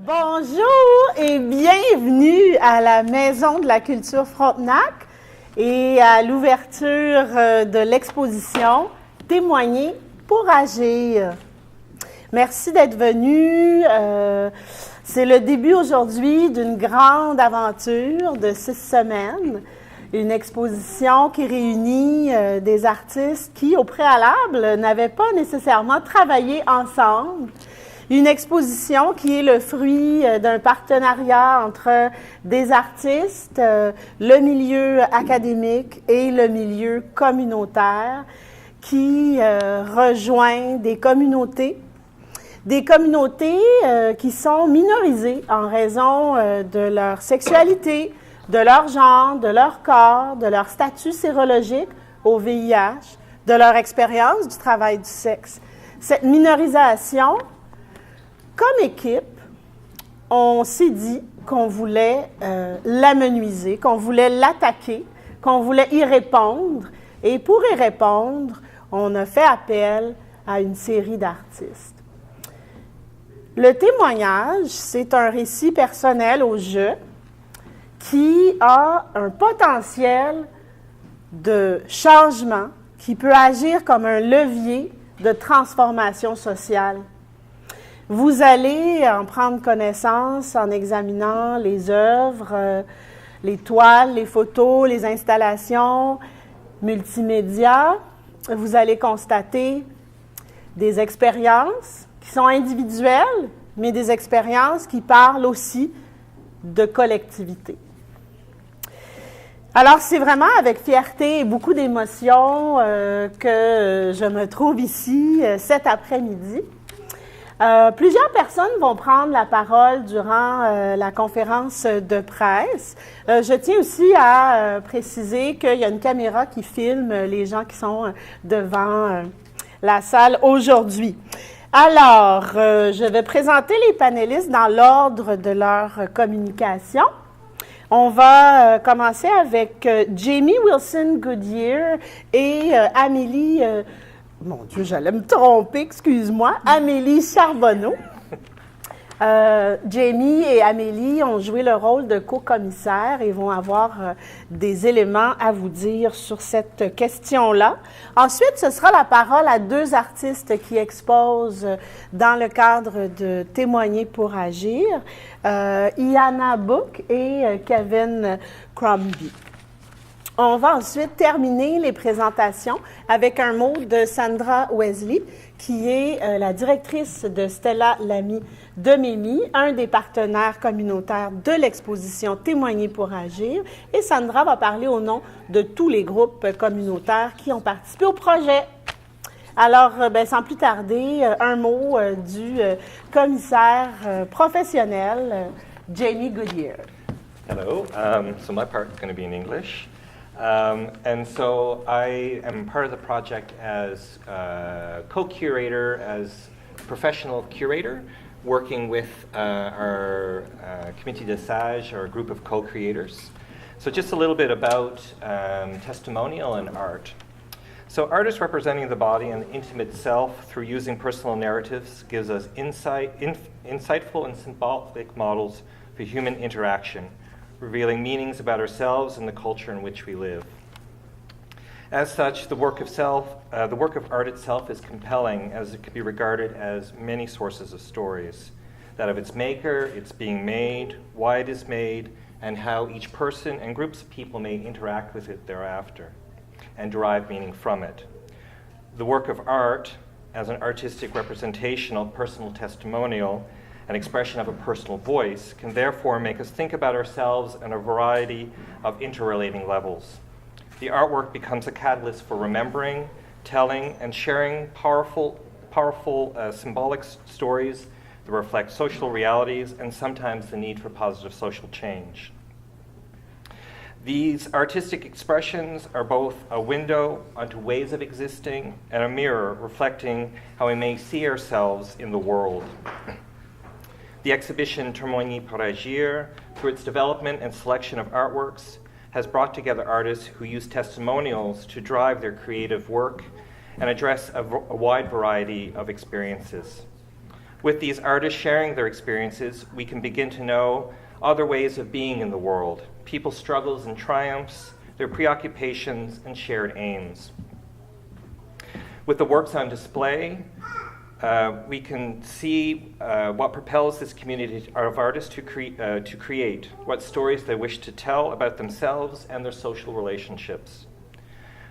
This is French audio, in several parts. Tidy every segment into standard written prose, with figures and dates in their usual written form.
Bonjour et bienvenue à la Maison de la Culture Frontenac et à l'ouverture de l'exposition « Témoigner pour agir ». Merci d'être venus. C'est le début aujourd'hui d'une grande aventure de 6 semaines. Une exposition qui réunit des artistes qui, au préalable, n'avaient pas nécessairement travaillé ensemble. Une exposition qui est le fruit d'un partenariat entre des artistes, le milieu académique et le milieu communautaire qui rejoint des communautés qui sont minorisées en raison de leur sexualité, de leur genre, de leur corps, de leur statut sérologique au VIH, de leur expérience du travail du sexe. Cette minorisation, comme équipe, on s'est dit qu'on voulait l'amenuiser, qu'on voulait l'attaquer, qu'on voulait y répondre. Et pour y répondre, on a fait appel à une série d'artistes. Le témoignage, c'est un récit personnel au jeu qui a un potentiel de changement, qui peut agir comme un levier de transformation sociale. Vous allez en prendre connaissance en examinant les œuvres, les toiles, les photos, les installations multimédia. Vous allez constater des expériences qui sont individuelles, mais des expériences qui parlent aussi de collectivité. Alors, c'est vraiment avec fierté et beaucoup d'émotion que je me trouve ici cet après-midi. Plusieurs personnes vont prendre la parole durant la conférence de presse. Je tiens aussi à préciser qu'il y a une caméra qui filme les gens qui sont devant la salle aujourd'hui. Alors, je vais présenter les panélistes dans l'ordre de leur communication. On va commencer avec Jamie Wilson-Goodyear et Amélie... mon Dieu, j'allais me tromper, excuse-moi. Amélie Charbonneau. Jamie et Amélie ont joué le rôle de co-commissaires et vont avoir des éléments à vous dire sur cette question-là. Ensuite, ce sera la parole à 2 artistes qui exposent dans le cadre de Témoigner pour agir, Iana Book et Kevin Crombie. On va ensuite terminer les présentations avec un mot de Sandra Wesley, qui est la directrice de Stella Lamy de Mémy, un des partenaires communautaires de l'exposition Témoigner pour agir. Et Sandra va parler au nom de tous les groupes communautaires qui ont participé au projet. Alors, sans plus tarder, un mot du commissaire professionnel, Jamie Goodyear. Hello. So my part is going to be in English. And so I am part of the project as co-curator, as professional curator, working with our Comité des Sages, our group of co-creators. So just a little bit about testimonial and art. So art is representing the body and the intimate self through using personal narratives, gives us insightful and symbolic models for human interaction, revealing meanings about ourselves and the culture in which we live. As such, the work of art itself is compelling, as it can be regarded as many sources of stories, that of its maker, its being made, why it is made, and how each person and groups of people may interact with it thereafter and derive meaning from it. The work of art, as an artistic representational personal testimonial, an expression of a personal voice, can therefore make us think about ourselves on a variety of interrelating levels. The artwork becomes a catalyst for remembering, telling, and sharing powerful symbolic stories that reflect social realities and sometimes the need for positive social change. These artistic expressions are both a window onto ways of existing and a mirror reflecting how we may see ourselves in the world. The exhibition Témoigner pour agir, through its development and selection of artworks, has brought together artists who use testimonials to drive their creative work and address a wide variety of experiences. With these artists sharing their experiences, we can begin to know other ways of being in the world, people's struggles and triumphs, their preoccupations and shared aims. With the works on display, we can see what propels this community of artists to create, what stories they wish to tell about themselves and their social relationships.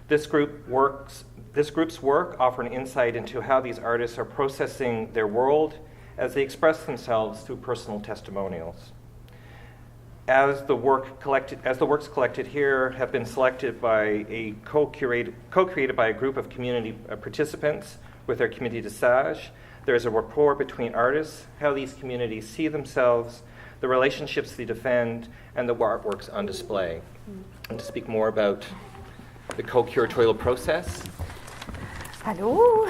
This group's work offer an insight into how these artists are processing their world as they express themselves through personal testimonials. As the works collected here have been selected by co-created by a group of community participants with their community de sage, there is a rapport between artists, how these communities see themselves, the relationships they defend, and the artworks on display. And to speak more about the co-curatorial process. Allô?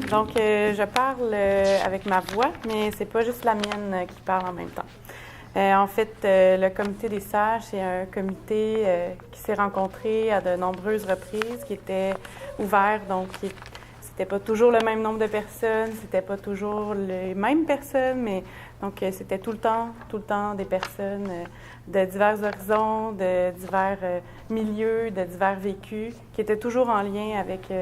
Donc, je parle avec ma voix, mais c'est pas juste la mienne qui parle en même temps. En fait, le comité des sages, c'est un comité qui s'est rencontré à de nombreuses reprises, qui était ouvert, donc c'était pas toujours le même nombre de personnes, c'était pas toujours les mêmes personnes, mais donc c'était tout le temps des personnes de divers horizons, de divers milieux, de divers vécus, qui étaient toujours en lien avec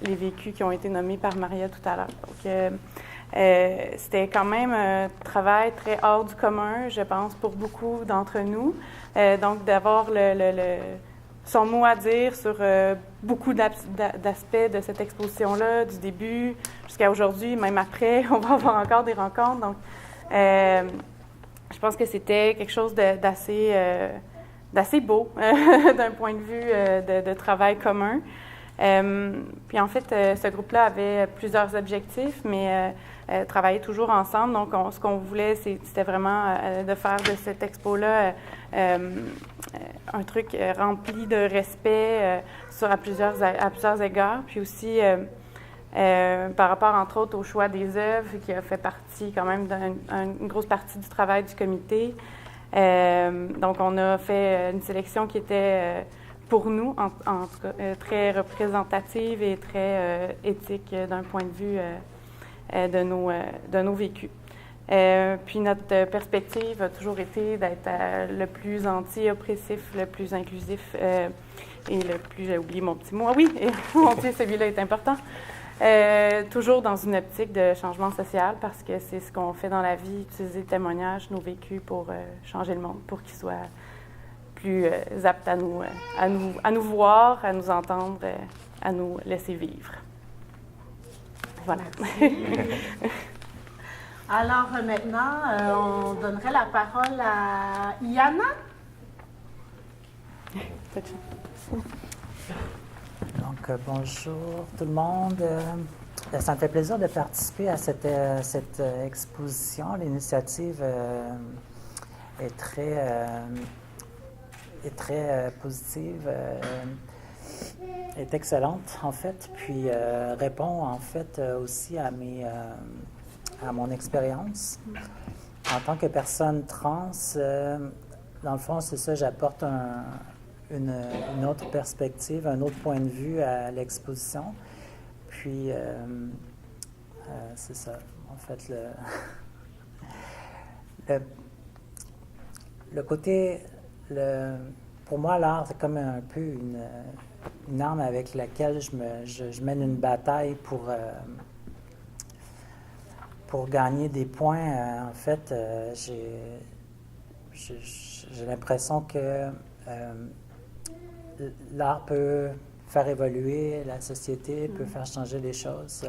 les vécus qui ont été nommés par Maria tout à l'heure. Donc, c'était quand même un travail très hors du commun, je pense, pour beaucoup d'entre nous. Donc, d'avoir son mot à dire sur beaucoup d'aspects de cette exposition-là, du début jusqu'à aujourd'hui, même après, on va avoir encore des rencontres. Donc, je pense que c'était quelque chose d'assez beau d'un point de vue de travail commun. Puis en fait, ce groupe-là avait plusieurs objectifs, mais travaillait toujours ensemble. Donc, ce qu'on voulait, c'était vraiment de faire de cette expo-là un truc rempli de respect à plusieurs égards. Puis aussi, par rapport, entre autres, au choix des œuvres, qui a fait partie quand même d'une grosse partie du travail du comité. Donc, on a fait une sélection qui était... pour nous, en tout cas, très représentative et très éthique d'un point de vue de nos vécus. Puis notre perspective a toujours été d'être le plus anti-oppressif, le plus inclusif et le plus... J'ai oublié mon petit mot. Ah oui, mon Dieu, celui-là est important. Toujours dans une optique de changement social, parce que c'est ce qu'on fait dans la vie, utiliser le témoignage, nos vécus pour changer le monde, pour qu'il soit... plus apte à nous voir, à nous entendre, à nous laisser vivre. Voilà. Alors maintenant, on donnerait la parole à Iana. Donc, bonjour tout le monde. Ça me fait plaisir de participer à cette exposition. L'initiative est très positive, est excellente en fait, puis répond en fait aussi à mon expérience. En tant que personne trans, dans le fond, c'est ça, j'apporte une autre perspective, un autre point de vue à l'exposition. Puis, c'est ça, en fait, le côté... pour moi, l'art, c'est comme un peu une arme avec laquelle je mène une bataille pour gagner des points. En fait, j'ai l'impression que l'art peut faire évoluer la société, peut faire changer les choses,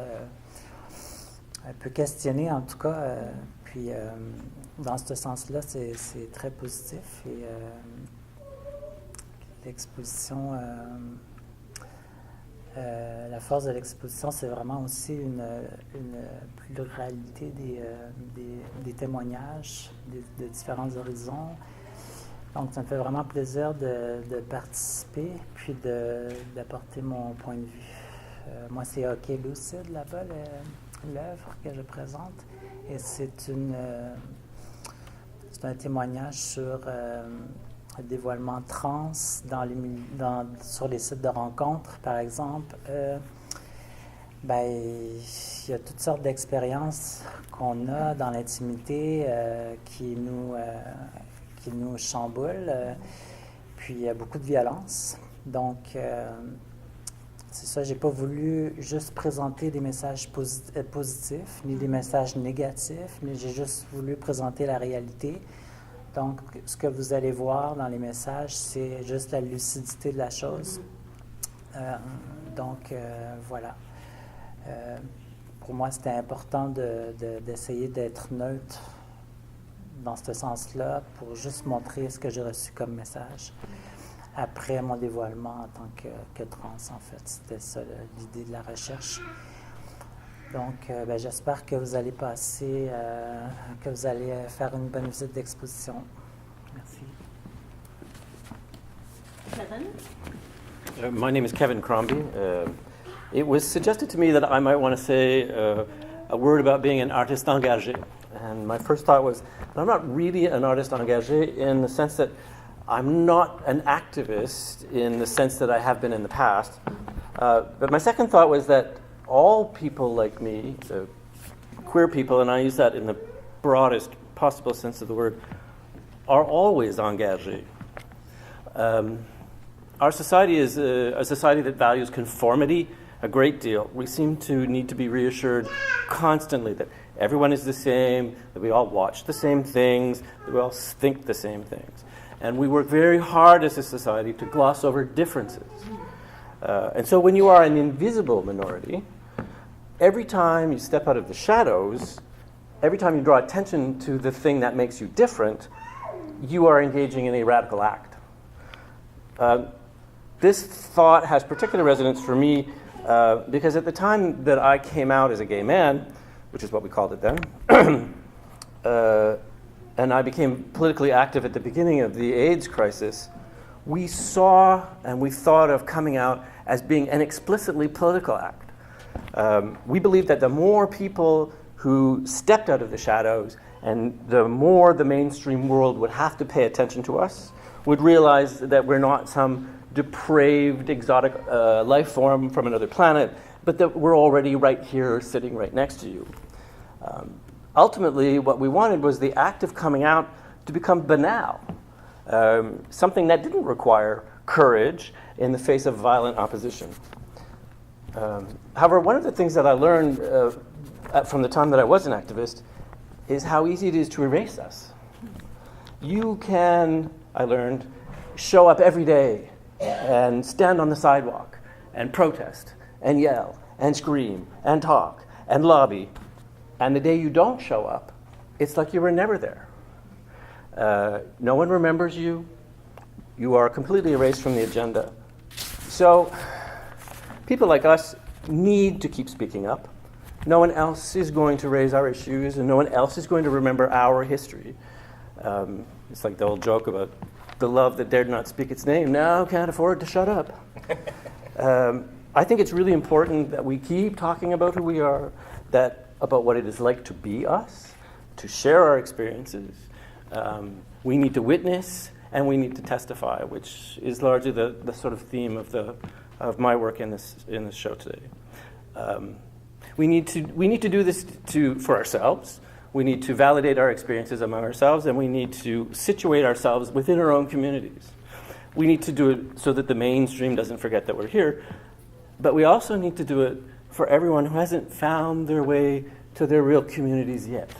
peut questionner en tout cas. Puis, dans ce sens-là, c'est très positif. Et l'exposition, la force de l'exposition, c'est vraiment aussi une pluralité des témoignages de différents horizons. Donc, ça me fait vraiment plaisir de participer puis d'apporter mon point de vue. Moi, c'est OK Lucide, là-bas, l'œuvre que je présente. Et c'est un témoignage sur le dévoilement trans sur les sites de rencontres, par exemple. Ben, il y a toutes sortes d'expériences qu'on a dans l'intimité qui nous chamboulent. Puis il y a beaucoup de violence. Donc, c'est ça, j'ai pas voulu juste présenter des messages positifs, ni des messages négatifs, mais j'ai juste voulu présenter la réalité. Donc, ce que vous allez voir dans les messages, c'est juste la lucidité de la chose. Voilà. Pour moi, c'était important d'essayer d'être neutre dans ce sens-là pour juste montrer ce que j'ai reçu comme message. Après mon dévoilement en tant que trans, en fait. C'était ça l'idée de la recherche. Donc, j'espère que vous allez passer, que vous allez faire une bonne visite d'exposition. Merci. Kevin? My name is Kevin Crombie. It was suggested to me that I might want to say a word about being an artiste engagé. And my first thought was, I'm not really an artiste engagé in the sense that I'm not an activist in the sense that I have been in the past. But my second thought was that all people like me, so queer people, and I use that in the broadest possible sense of the word, are always engagés. Our society is a society that values conformity a great deal. We seem to need to be reassured constantly that everyone is the same, that we all watch the same things, that we all think the same things. And we work very hard as a society to gloss over differences. And so when you are an invisible minority, every time you step out of the shadows, every time you draw attention to the thing that makes you different, you are engaging in a radical act. This thought has particular resonance for me because at the time that I came out as a gay man, which is what we called it then, and I became politically active at the beginning of the AIDS crisis, we saw and we thought of coming out as being an explicitly political act. We believed that the more people who stepped out of the shadows and the more the mainstream world would have to pay attention to us, would realize that we're not some depraved, exotic life form from another planet, but that we're already right here, sitting right next to you. Ultimately, what we wanted was the act of coming out to become banal, something that didn't require courage in the face of violent opposition. However, one of the things that I learned from the time that I was an activist is how easy it is to erase us. You can, I learned, show up every day and stand on the sidewalk and protest and yell and scream and talk and lobby. And the day you don't show up, it's like you were never there. No one remembers you. You are completely erased from the agenda. So people like us need to keep speaking up. No one else is going to raise our issues, and no one else is going to remember our history. It's like the old joke about the love that dared not speak its name now can't afford to shut up. I think it's really important that we keep talking about who we are, about what it is like to be us, to share our experiences. We need to witness and we need to testify, which is largely the sort of theme of my work in this show today. We need to do this for ourselves. We need to validate our experiences among ourselves, and we need to situate ourselves within our own communities. We need to do it so that the mainstream doesn't forget that we're here, but we also need to do it for everyone who hasn't found their way to their real communities yet.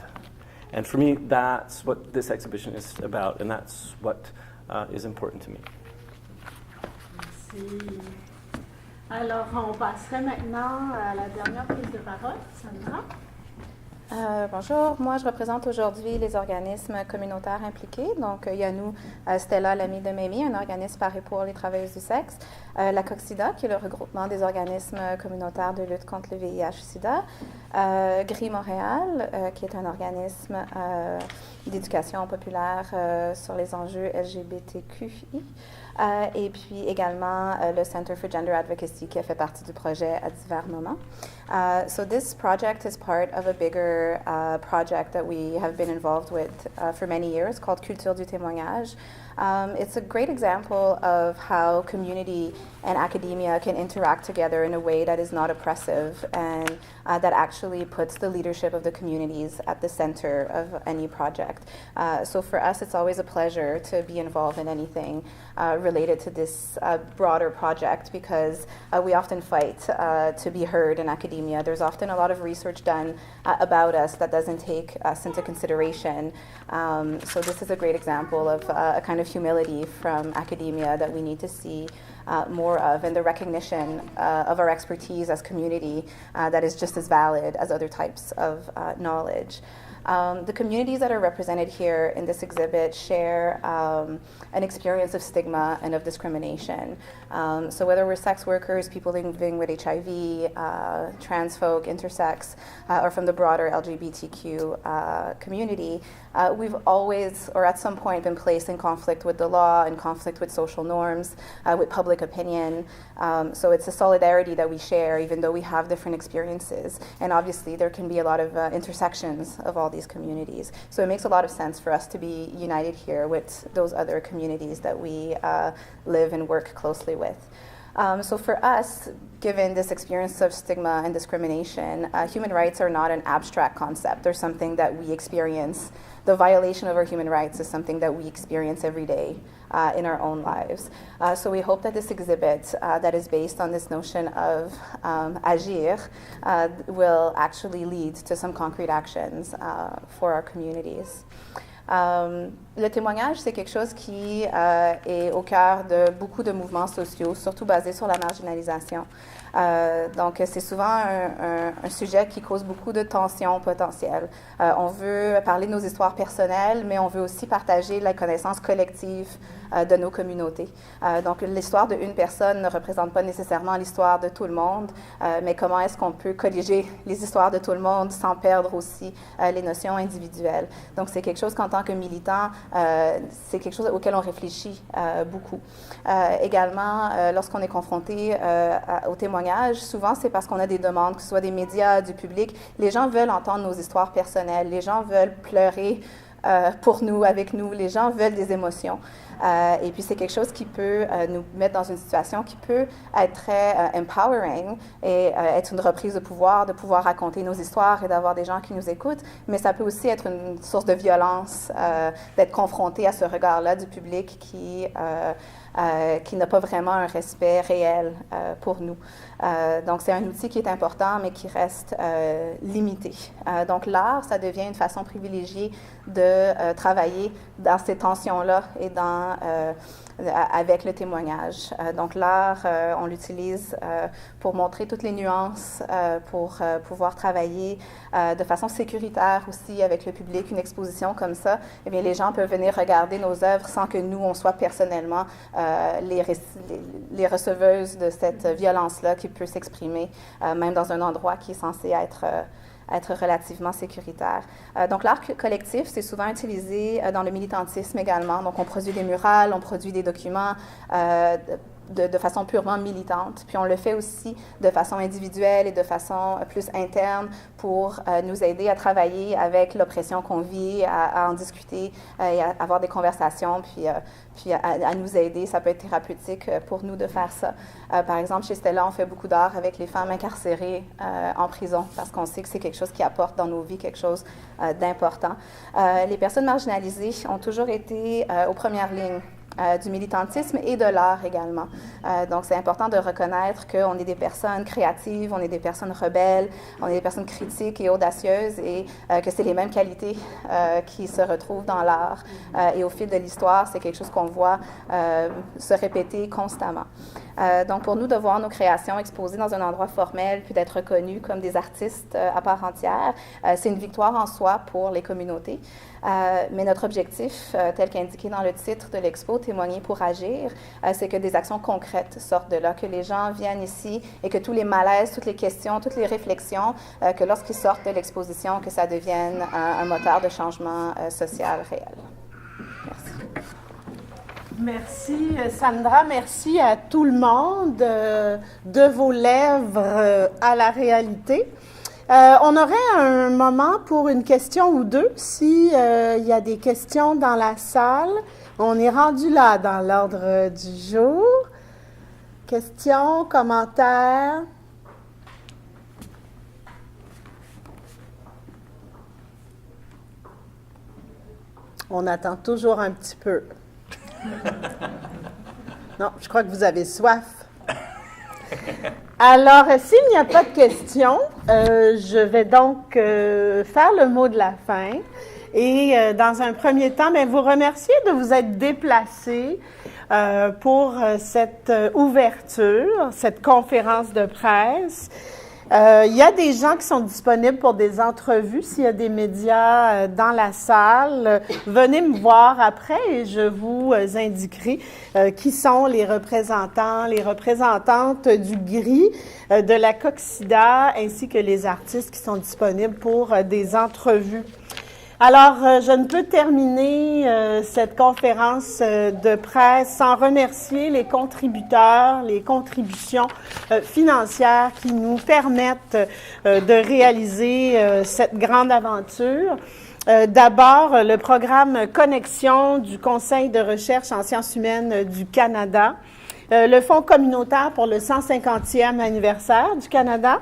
And for me, that's what this exhibition is about, and that's what is important to me. Merci. Alors, on passerait maintenant à la dernière prise de parole. Sandra? Bonjour, moi je représente aujourd'hui les organismes communautaires impliqués. Donc il y a nous, Stella, l'amie de Mamie, un organisme paru pour les travailleuses du sexe, la COCSIDA, qui est le regroupement des organismes communautaires de lutte contre le VIH-Sida, GRI Montréal, qui est un organisme d'éducation populaire sur les enjeux LGBTQI, et puis également le Center for Gender Advocacy, qui a fait partie du projet à divers moments. So this project is part of a bigger project that we have been involved with for many years called Culture du témoignage, It's a great example of how community and academia can interact together in a way that is not oppressive and that actually puts the leadership of the communities at the center of any project. So for us, it's always a pleasure to be involved in anything related to this broader project because we often fight to be heard in academia. There's often a lot of research done about us that doesn't take us into consideration. So this is a great example of a kind of humility from academia that we need to see more of, and the recognition of our expertise as community that is just as valid as other types of knowledge. The communities that are represented here in this exhibit share an experience of stigma and of discrimination. So whether we're sex workers, people living with HIV, trans folk, intersex, or from the broader LGBTQ community, we've always, or at some point, been placed in conflict with the law, in conflict with social norms, with public opinion. So it's a solidarity that we share, even though we have different experiences. And obviously, there can be a lot of intersections of all these communities. So it makes a lot of sense for us to be united here with those other communities that we live and work closely with. So for us, given this experience of stigma and discrimination, human rights are not an abstract concept. They're something that we experience. The violation of our human rights is something that we experience every day in our own lives. So we hope that this exhibit that is based on this notion of agir will actually lead to some concrete actions for our communities. Le témoignage, c'est quelque chose qui est au cœur de beaucoup de mouvements sociaux, surtout basés sur la marginalisation. Donc, c'est souvent un sujet qui cause beaucoup de tensions potentielles. On veut parler de nos histoires personnelles, mais on veut aussi partager la connaissance collective de nos communautés. Donc, l'histoire d'une personne ne représente pas nécessairement l'histoire de tout le monde, mais comment est-ce qu'on peut colliger les histoires de tout le monde sans perdre aussi les notions individuelles. Donc, c'est quelque chose qu'en tant que militant, c'est quelque chose auquel on réfléchit beaucoup. Également, lorsqu'on est confronté au témoignage, souvent c'est parce qu'on a des demandes, que ce soit des médias, du public. Les gens veulent entendre nos histoires personnelles, les gens veulent pleurer pour nous, avec nous, les gens veulent des émotions. Et puis c'est quelque chose qui peut nous mettre dans une situation qui peut être très empowering et être une reprise de pouvoir raconter nos histoires et d'avoir des gens qui nous écoutent, mais ça peut aussi être une source de violence, d'être confronté à ce regard-là du public qui n'a pas vraiment un respect réel pour nous. Donc, c'est un outil qui est important, mais qui reste limité. Donc, l'art, ça devient une façon privilégiée de travailler dans ces tensions-là et avec le témoignage. Donc, l'art, on l'utilise pour montrer toutes les nuances, pour pouvoir travailler de façon sécuritaire aussi avec le public. Une exposition comme ça, eh bien, les gens peuvent venir regarder nos œuvres sans que nous, on soit personnellement les receveuses de cette violence-là qui peut s'exprimer, même dans un endroit qui est censé être relativement sécuritaire. Donc, l'art collectif, c'est souvent utilisé dans le militantisme également. Donc, on produit des murales, on produit des documents de façon purement militante. Puis on le fait aussi de façon individuelle et de façon plus interne pour nous aider à travailler avec l'oppression qu'on vit, à en discuter et à avoir des conversations, puis à nous aider. Ça peut être thérapeutique pour nous de faire ça. Par exemple, chez Stella, on fait beaucoup d'art avec les femmes incarcérées en prison parce qu'on sait que c'est quelque chose qui apporte dans nos vies quelque chose d'important. Les personnes marginalisées ont toujours été aux premières lignes du militantisme et de l'art également. Donc, c'est important de reconnaître qu'on est des personnes créatives, on est des personnes rebelles, on est des personnes critiques et audacieuses et que c'est les mêmes qualités qui se retrouvent dans l'art. Et au fil de l'histoire, c'est quelque chose qu'on voit se répéter constamment. Donc, pour nous, de voir nos créations exposées dans un endroit formel puis d'être reconnus comme des artistes à part entière, c'est une victoire en soi pour les communautés. Mais notre objectif, tel qu'indiqué dans le titre de l'expo, Témoigner pour agir, c'est que des actions concrètes sortent de là, que les gens viennent ici et que tous les malaises, toutes les questions, toutes les réflexions, que lorsqu'ils sortent de l'exposition, que ça devienne un moteur de changement social réel. Merci. Merci Sandra, merci à tout le monde de vos lèvres à la réalité. On aurait un moment pour une question ou deux. S'il y a des questions dans la salle, On est rendu là dans l'ordre du jour. Questions, commentaires? On attend toujours un petit peu. Non, je crois que vous avez soif. Alors, s'il n'y a pas de questions, je vais donc faire le mot de la fin. Et dans un premier temps, vous remercier de vous être déplacés pour cette ouverture, cette conférence de presse. Il y a des gens qui sont disponibles pour des entrevues. S'il y a des médias dans la salle, venez me voir après et je vous indiquerai qui sont les représentants, les représentantes du GRI, de la Coxida, ainsi que les artistes qui sont disponibles pour des entrevues. Alors, je ne peux terminer cette conférence de presse sans remercier les contributeurs, les contributions financières qui nous permettent de réaliser cette grande aventure. D'abord, le programme Connexion du Conseil de recherche en sciences humaines du Canada, le Fonds communautaire pour le 150e anniversaire du Canada,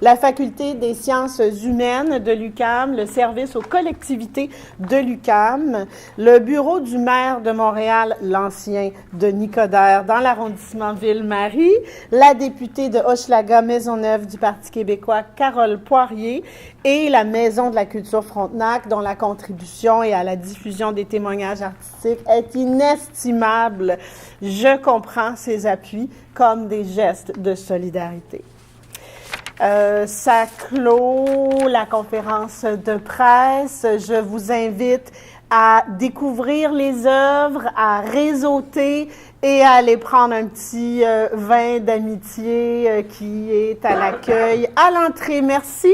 la Faculté des sciences humaines de l'UQAM, le service aux collectivités de l'UQAM, le bureau du maire de Montréal, l'ancien de Nicodère, dans l'arrondissement Ville-Marie, la députée de Hochelaga-Maisonneuve du Parti québécois, Carole Poirier, et la Maison de la culture Frontenac, dont la contribution et à la diffusion des témoignages artistiques est inestimable. Je comprends ces appuis comme des gestes de solidarité. Ça clôt la conférence de presse. Je vous invite à découvrir les œuvres, à réseauter et à aller prendre un petit vin d'amitié qui est à l'accueil à l'entrée. Merci.